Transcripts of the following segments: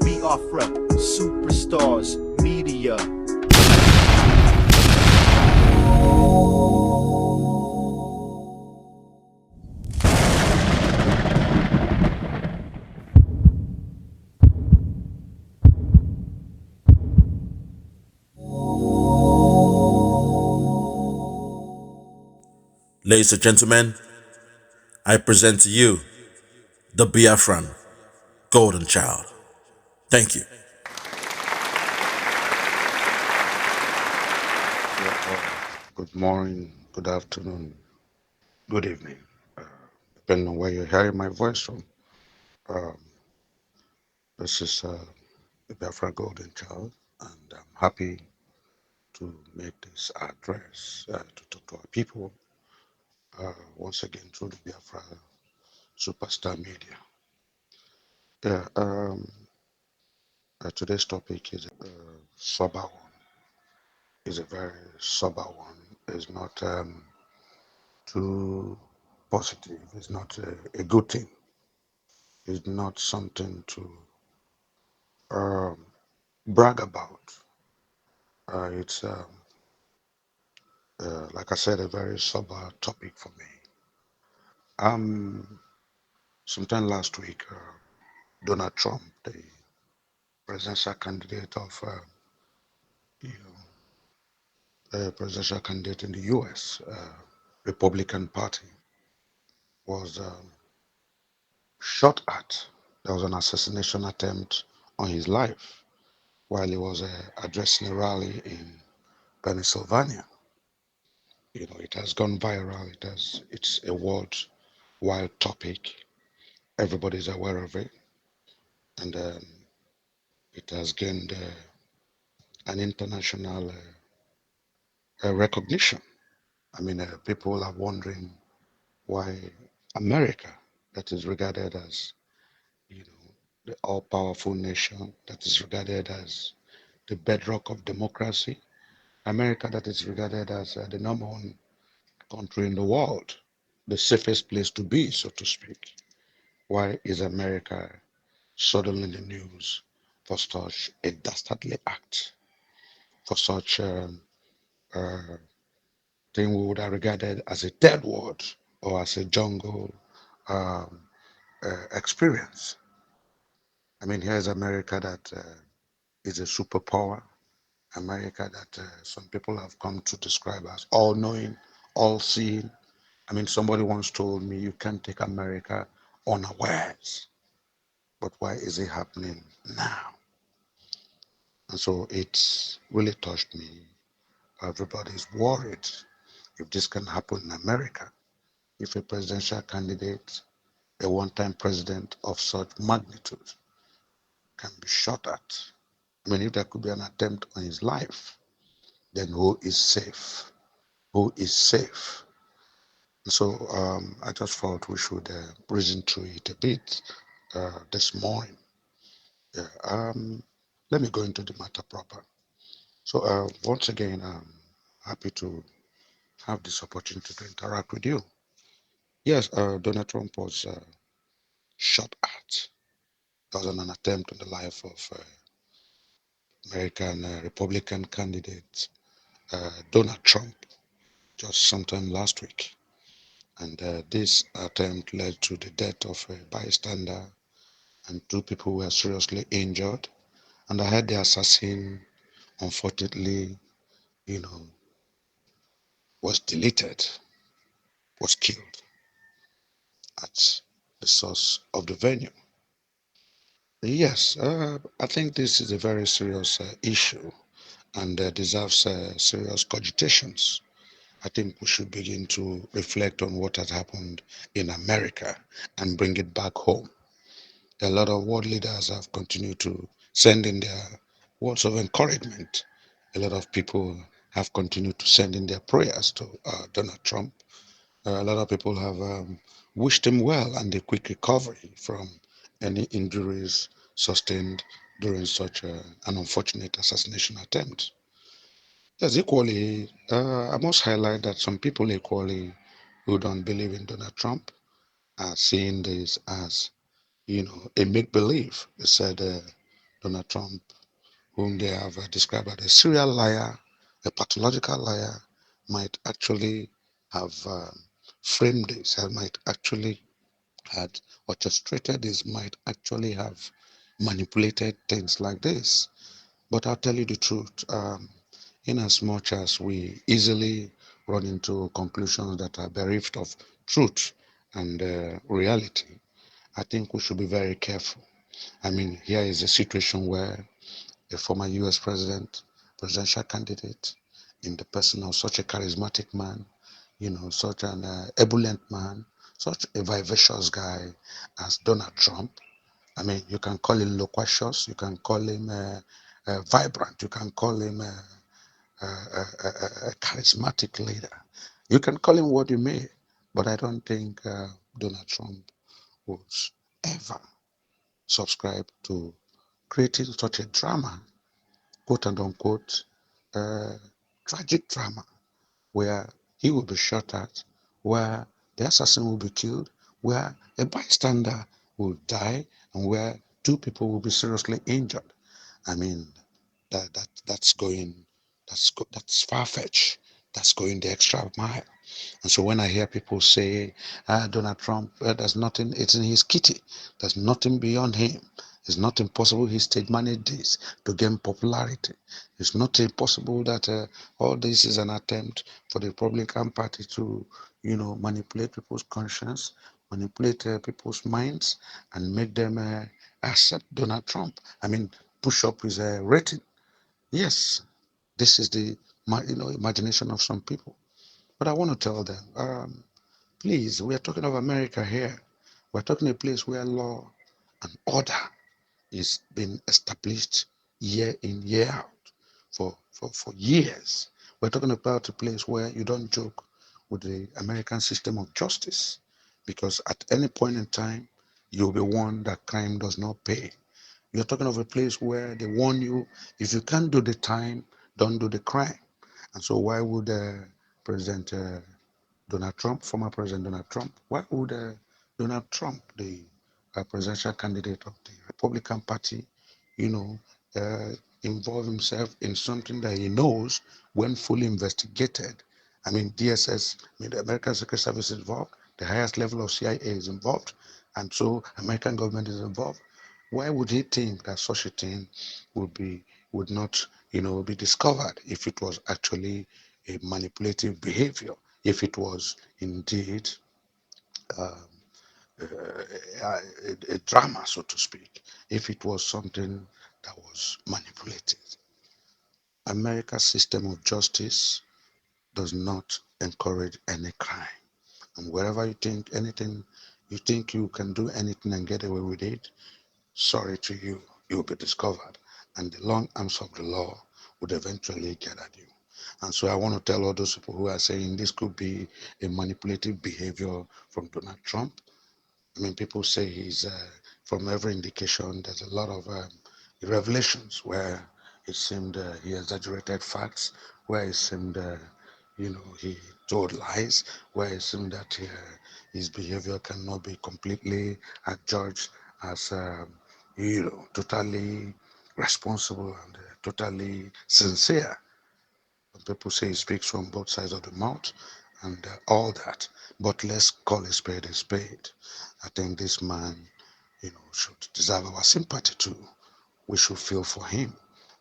Biafra, superstars, media. Ladies and gentlemen, I present to you the Biafran Golden Child. Thank you. Good morning, good afternoon, good evening, depending on where you're hearing my voice from. Um, this is the Biafra Golden Child, and I'm happy to make this address to talk to our people once again through the Biafra Superstar Media. Yeah, today's topic is a sober one. It's a very sober one. It's not too positive. It's not a good thing. It's not something to um, brag about. It's like I said, a very sober topic for me. Sometime last week, Donald Trump, the presidential candidate of you presidential candidate in the U.S. Republican Party, was shot at. There was an assassination attempt on his life while he was addressing a rally in Pennsylvania. It has gone viral. It's a worldwide topic. Everybody's aware of it, and it has gained an international recognition. I mean, people are wondering why America, that is regarded as, the all-powerful nation, that is regarded as the bedrock of democracy, America, that is regarded as the number one country in the world, the safest place to be, so to speak. Why is America suddenly in the news for such a dastardly act, for such uh, thing we would have regarded as a dead world or as a jungle um, experience? I mean, here's America that is a superpower, America that some people have come to describe as all knowing, all seeing. I mean, somebody once told me you can't take America unawares, but why is it happening now? And so it's really touched me. Everybody's worried if this can happen in America, if a presidential candidate, a one-time president of such magnitude, can be shot at. I mean, if there could be an attempt on his life, then who is safe? Who is safe? And so I just thought we should reason through it a bit this morning. Yeah, let me go into the matter proper. So once again, I'm happy to have this opportunity to interact with you. Yes, Donald Trump was shot at. There was an attempt on the life of American Republican candidate Donald Trump just sometime last week. And this attempt led to the death of a bystander, and two people were seriously injured. And I heard the assassin, unfortunately, you know, was deleted, was killed at the source of the venue. Yes, I think this is a very serious issue and deserves serious cogitations. I think we should begin to reflect on what has happened in America and bring it back home. A lot of world leaders have continued to send in their words of encouragement. A lot of people have continued to send in their prayers to Donald Trump. A lot of people have wished him well and a quick recovery from any injuries sustained during such an unfortunate assassination attempt. Yes, equally, I must highlight that some people equally who don't believe in Donald Trump are seeing this as, a make believe. They said Donald Trump, whom they have described as a serial liar, a pathological liar, might actually have framed this, and might actually had orchestrated this, might actually have manipulated things like this. But I'll tell you the truth. In as much as we easily run into conclusions that are bereft of truth and reality, I think we should be very careful. I mean, here is a situation where a former US president, presidential candidate, in the person of such a charismatic man, such an ebullient man, such a vivacious guy as Donald Trump. I mean, you can call him loquacious, you can call him vibrant, you can call him a charismatic leader. You can call him what you may, but I don't think Donald Trump would ever subscribe to creating such a drama, quote and unquote, uh, tragic drama, where he will be shot at, where the assassin will be killed, where a bystander will die, and where two people will be seriously injured. I mean, that's going, that's far fetched. That's going the extra mile. And so when I hear people say, Donald Trump, there's nothing, it's in his kitty. There's nothing beyond him. It's not impossible he stage managed this to gain popularity. It's not impossible that all this is an attempt for the Republican Party to, manipulate people's conscience, manipulate people's minds, and make them accept Donald Trump. I mean, push up his rating. Yes, this is the imagination of some people. But I want to tell them, please, we are talking of America here. We're talking a place where law and order is being established year in, year out for years. We're talking about a place where you don't joke with the American system of justice because at any point in time, you'll be warned that crime does not pay. You're talking of a place where they warn you if you can't do the time, don't do the crime. And so, why would President Donald Trump, former President Donald Trump, why would Donald Trump, the presidential candidate of the Republican Party, you know, uh, involve himself in something that he knows when fully investigated? I mean, DSS, I mean, the American Secret Service is involved, the highest level of CIA is involved, and so American government is involved. Why would he think that such a thing would not, be discovered if it was actually a manipulative behavior? If it was indeed um, a drama, so to speak, if it was something that was manipulated. America's system of justice does not encourage any crime. And wherever you think anything, you think you can do anything and get away with it, sorry to you, you'll be discovered. And the long arms of the law would eventually get at you. And so I want to tell all those people who are saying this could be a manipulative behavior from Donald Trump. I mean, people say from every indication, there's a lot of revelations where it seemed he exaggerated facts, where it seemed, he told lies, where it seemed that his behavior cannot be completely adjudged as, totally responsible and totally sincere. People say he speaks from both sides of the mouth and all that. But let's call a spade a spade. I think this man, should deserve our sympathy too. We should feel for him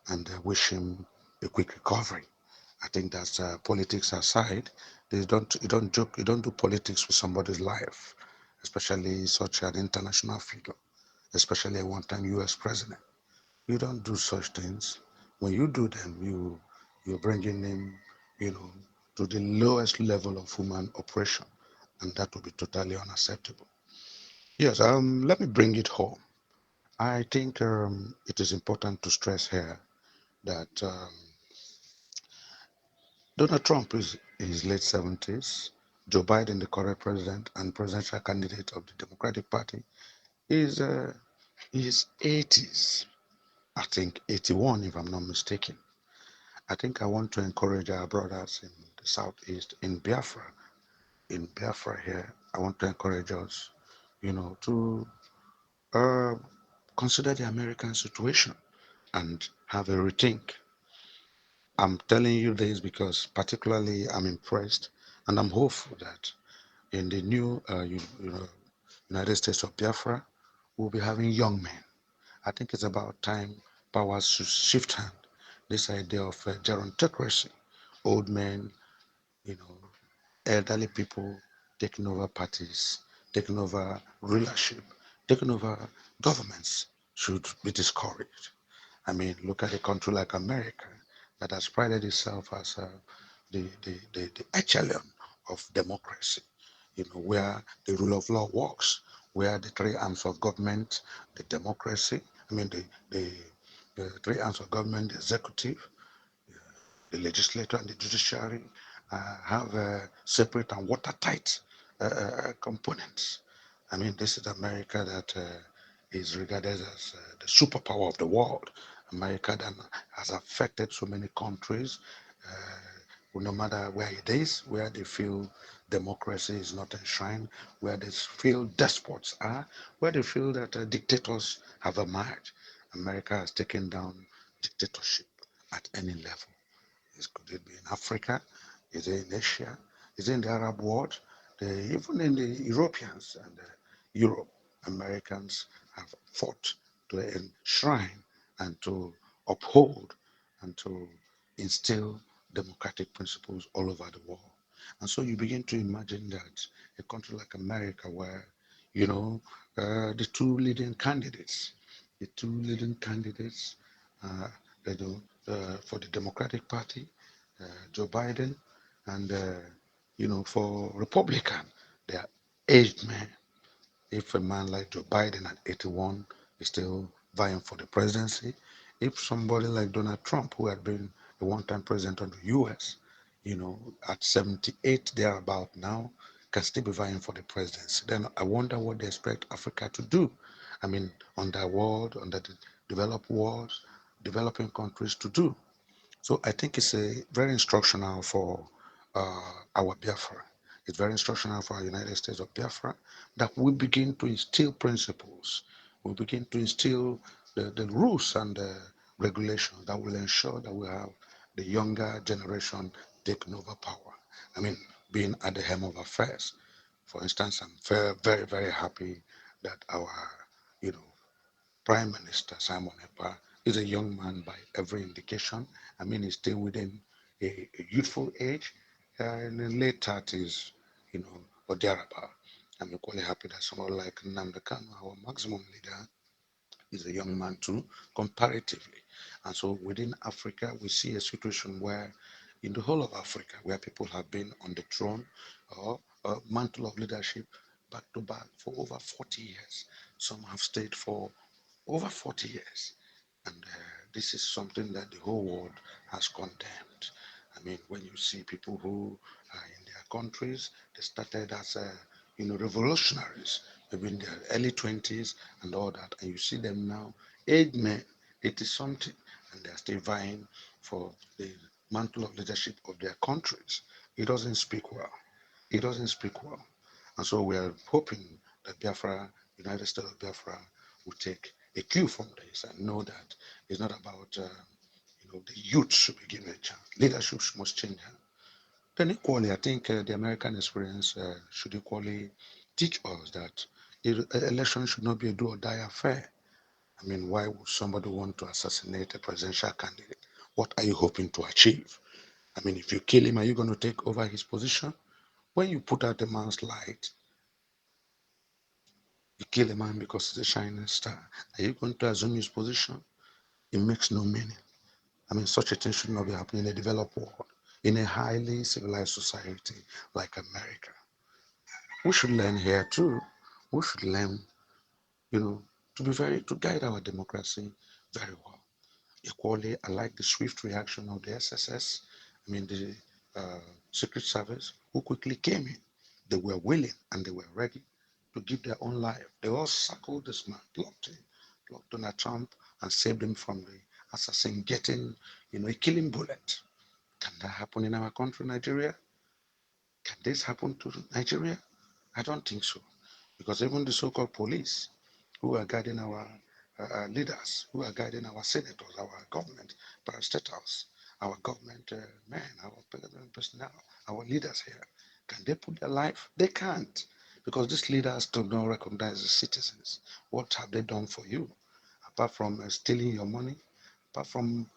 and wish him a quick recovery. I think that politics aside, you don't joke, you don't do politics with somebody's life, especially such an international figure, especially a one-time U.S. president. You don't do such things. When you do them, you're bringing him, you know, to the lowest level of human oppression, and that would be totally unacceptable. Yes, let me bring it home. I think it is important to stress here that Donald Trump is in his late 70s. Joe Biden, the current president and presidential candidate of the Democratic Party, is his 80s. I think 81, if I'm not mistaken. I think I want to encourage our brothers in the southeast, in Biafra here. I want to encourage us, to uh, consider the American situation. and have a rethink. I'm telling you this because particularly I'm impressed and I'm hopeful that in the new United States of Biafra, we'll be having young men. I think it's about time powers should shift hand. This idea of gerontocracy, old men, you know, elderly people taking over parties, taking over rulership, taking over governments should be discouraged. I mean, look at a country like America that has prided itself as the echelon of democracy, where the rule of law works, where the three arms of government, the democracy, I mean, the three arms of government, the executive, the legislature and the judiciary have separate and watertight components. I mean, this is America that is regarded as the superpower of the world. America that has affected so many countries, no matter where it is, where they feel democracy is not enshrined, where they feel despots are, where they feel that dictators have emerged. America has taken down dictatorship at any level. Could it be in Africa? Is it in Asia? Is it in the Arab world? Even in the Europeans and Europe, Americans have fought to enshrine and to uphold and to instill democratic principles all over the world. And so you begin to imagine that a country like America, where, the two leading candidates, uh, for the Democratic Party, Joe Biden, and for Republican, they are aged men. If a man like Joe Biden at 81 is still vying for the presidency, if somebody like Donald Trump, who had been a one-time president of the U.S., at 78 thereabout now, can still be vying for the presidency, then I wonder what they expect Africa to do. I mean, on the world, on the developed world, developing countries to do. So I think it's a very instructional for our Biafra. It's very instructional for our United States of Biafra that we begin to instill principles. We begin to instill the rules and the regulations that will ensure that we have the younger generation taking over power. I mean, being at the helm of affairs. For instance, I'm very, very, very happy that our, you know, Prime Minister Simon Ekpa is a young man by every indication. I mean, he's still within a youthful age, in the late 30s, or thereabout. I'm equally happy that someone like Nnamdi Kanu, our maximum leader, is a young man too, comparatively. And so within Africa, we see a situation where, in the whole of Africa, where people have been on the throne or mantle of leadership back to back for over 40 years. Some have stayed for over 40 years. And this is something that the whole world has condemned. I mean, when you see people who are in their countries, they started as, revolutionaries, maybe in their early 20s and all that, and you see them now, aged men, 80 something, and they're still vying for the mantle of leadership of their countries. It doesn't speak well. It doesn't speak well. And so we are hoping that Biafra, United States of Biafra, will take a cue from this and know that it's not about, the youth should be given a chance. Leadership must change. Then equally, I think the American experience should equally teach us that election should not be a do or die affair. I mean, why would somebody want to assassinate a presidential candidate? What are you hoping to achieve? I mean, if you kill him, are you going to take over his position? When you put out a man's light, you kill a man because he's a shining star. Are you going to assume his position? It makes no meaning. I mean, such a thing should not be happening in a developed world, in a highly civilized society like America. We should learn here too. We should learn, to guide our democracy very well. Equally, I like the swift reaction of the SSS. I mean, the uh, Secret Service, who quickly came in. They were willing and they were ready to give their own life. They all circled this man, blocked him, blocked Donald Trump, and saved him from the assassin getting, a killing bullet. Can that happen in our country, Nigeria? Can this happen to Nigeria? I don't think so. Because even the so called police who are guarding our leaders who are guiding our senators, our government parastatals, our government men, our president personnel, our leaders here. Can they put their life? They can't, because these leaders do not recognize the citizens. What have they done for you? Apart from stealing your money, apart from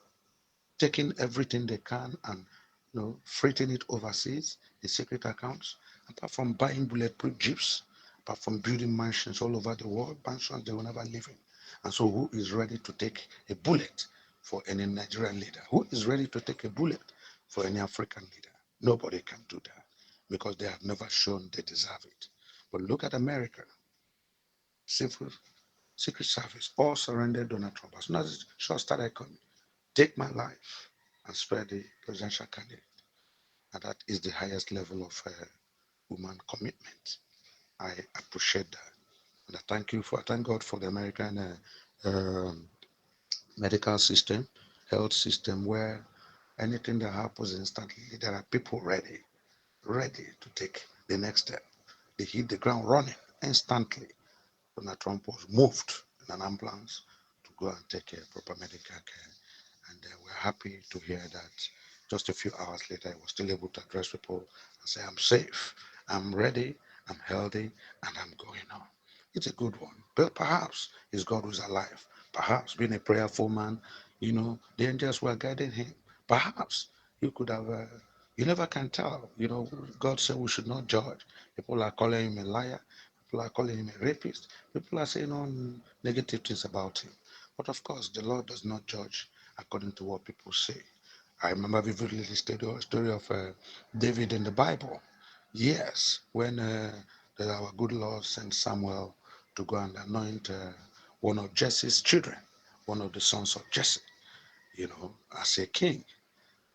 taking everything they can and freighting it overseas in secret accounts, apart from buying bulletproof jeeps, apart from building mansions all over the world, mansions they will never live in. And so who is ready to take a bullet for any Nigerian leader? Who is ready to take a bullet for any African leader? Nobody can do that because they have never shown they deserve it. But look at America, civil secret service, all surrendered Donald Trump. As soon as it shot started coming, take my life and spare the presidential candidate. And that is the highest level of human commitment. I appreciate that. And I thank God for the American medical system, health system, where anything that happens instantly, there are people ready to take the next step. They hit the ground running instantly. Donald Trump was moved in an ambulance to go and take proper medical care. And we're happy to hear that just a few hours later, he was still able to address people and say, I'm safe, I'm ready, I'm healthy, and I'm going on. It's a good one. But perhaps it's God who's alive. Perhaps being a prayerful man, the angels were guiding him. Perhaps you could have, you never can tell. God said we should not judge. People are calling him a liar. People are calling him a rapist. People are saying all negative things about him. But of course, the Lord does not judge according to what people say. I remember vividly the story of David in the Bible. Yes, when our good Lord sent Samuel to go and anoint one of Jesse's children, one of the sons of Jesse, as a king.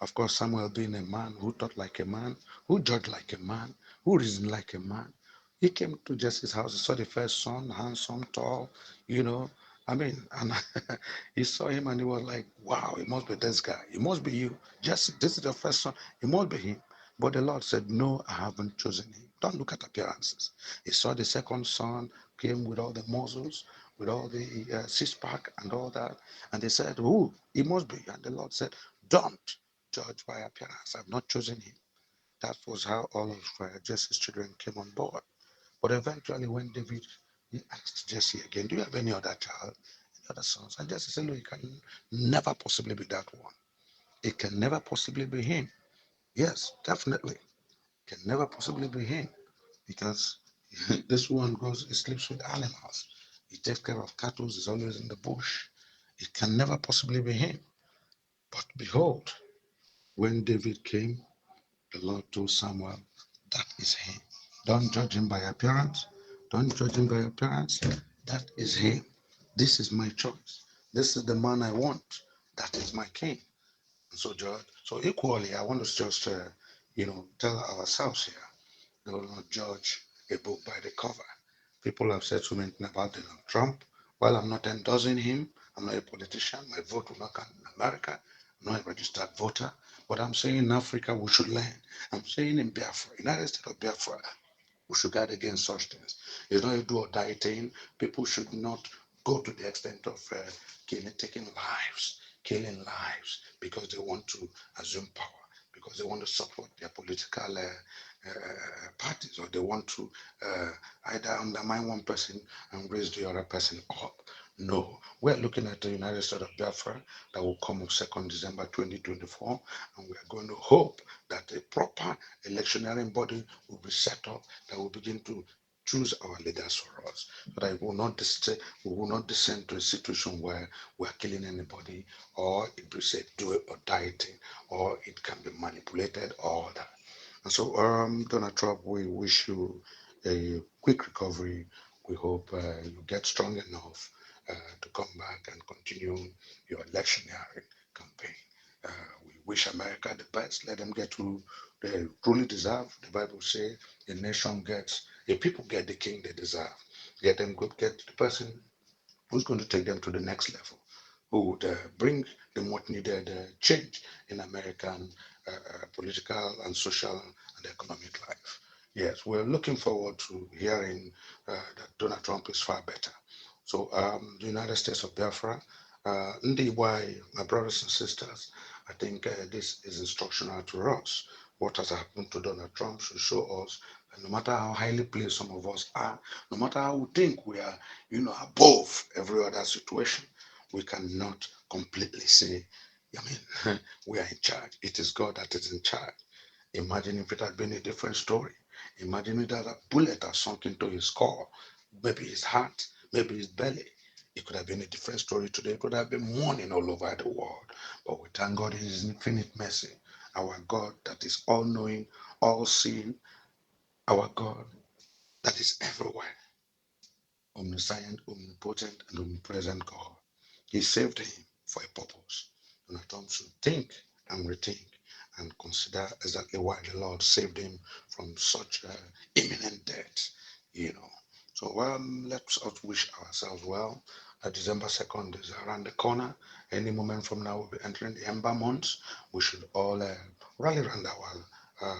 Of course, Samuel being a man who thought like a man, who judged like a man, who reasoned like a man, he came to Jesse's house. He saw the first son, handsome, tall, you know. And he saw him and he was like, wow, it must be this guy. It must be you. Jesse, this is the first son. It must be him. But the Lord said, no, I haven't chosen him. Don't look at appearances. He saw the second son came with all the muscles, with all the six pack and all that. And they said, who? He must be. And the Lord said, don't judge by appearance. I've not chosen him. That was how all of Jesse's children came on board. But eventually, when David he asked Jesse again, do you have any other child, any other sons? And Jesse said, no, it can never possibly be that one. It can never possibly be him. Yes, definitely. It can never possibly be him because this one goes, he sleeps with animals. He takes care of cattle, he's always in the bush. It can never possibly be him. But behold, when David came, the Lord told Samuel, that is him. Don't judge him by appearance. Don't judge him by appearance. That is him. This is my choice. This is the man I want. That is my king. And so, George, so equally, I want to just, tell ourselves here, we will not judge a book by the cover. People have said so many things about Donald Trump. While I'm not endorsing him, I'm not a politician. My vote will not count in America. I'm not a registered voter. But I'm saying in Africa, we should learn. I'm saying in Biafra, United States of Biafra, we should guard against such things. It's not a do or die thing. People should not go to the extent of taking lives, killing lives, because they want to assume power, because they want to support their political parties, or they want to either undermine one person and raise the other person up. No, we're looking at the United States of Biafra that will come on 2nd December 2024, and we are going to hope that a proper electioneering body will be set up that will begin to choose our leaders for us, so that we will not descend to a situation where we are killing anybody, or it be said do it or die thing, or it can be manipulated, or that. And so, Donald Trump, we wish you a quick recovery. We hope you get strong enough to come back and continue your electioneering campaign. Uh, we wish America the best. Let them get to they truly deserve. The Bible says a people get the king they deserve. Get them good, get the person who's going to take them to the next level, who would bring the much needed change in American political and social and economic life. Yes, we're looking forward to hearing that Donald Trump is far better. So the United States of Biafra, Ndi, my brothers and sisters, I think this is instructional to us. What has happened to Donald Trump should show us that no matter how highly placed some of us are, no matter how we think we are, above every other situation, we cannot completely say, I mean, we are in charge. It is God that is in charge. Imagine if it had been a different story. Imagine if that a bullet had sunk into his skull, maybe his heart, maybe his belly. It could have been a different story today. It could have been mourning all over the world. But we thank God in His infinite mercy. Our God that is all knowing, all seeing, our God that is everywhere, omniscient, omnipotent, and omnipresent God. He saved him for a purpose. Donald Trump should think and rethink and consider exactly why the Lord saved him from such imminent death, you know. So let's all wish ourselves well. December 2nd is around the corner. Any moment from now, we'll be entering the Ember months. We should all rally around our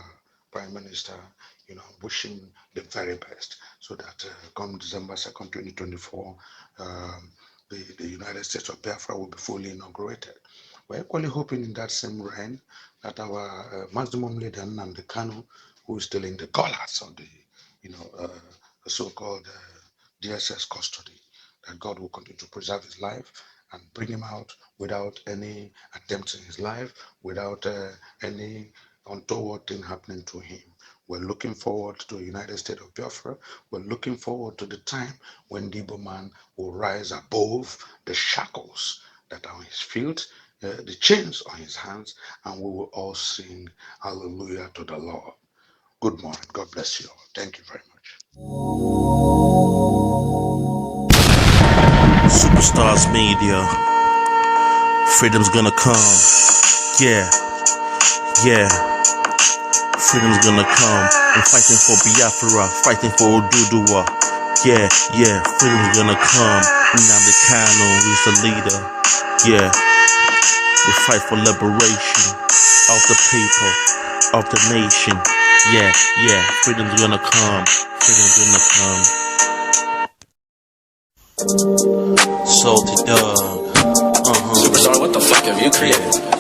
Prime Minister, wishing the very best so that come December 2nd, 2024, the United States of Biafra will be fully inaugurated. We're equally hoping in that same reign that our maximum leader, Nnamdi Kanu, who is still in the colors of the so-called DSS custody, that God will continue to preserve his life and bring him out without any attempts in his life, without any untoward thing happening to him. We're looking forward to the United States of Biafra. We're looking forward to the time when the Igbo man will rise above the shackles that are on his feet, the chains on his hands, and we will all sing hallelujah to the Lord. Good morning. God bless you all. Thank you very much. Superstars Media. Freedom's gonna come. Yeah. Freedom's gonna come. I'm fighting for Biafra, fighting for Oduduwa. Yeah. Freedom's gonna come. Nnamdi Kanu is the leader. Yeah. We fight for liberation of the people, of the nation. Yeah. Freedom's gonna come. Freedom's gonna come. Salty dog. Superstar, what the fuck have you created?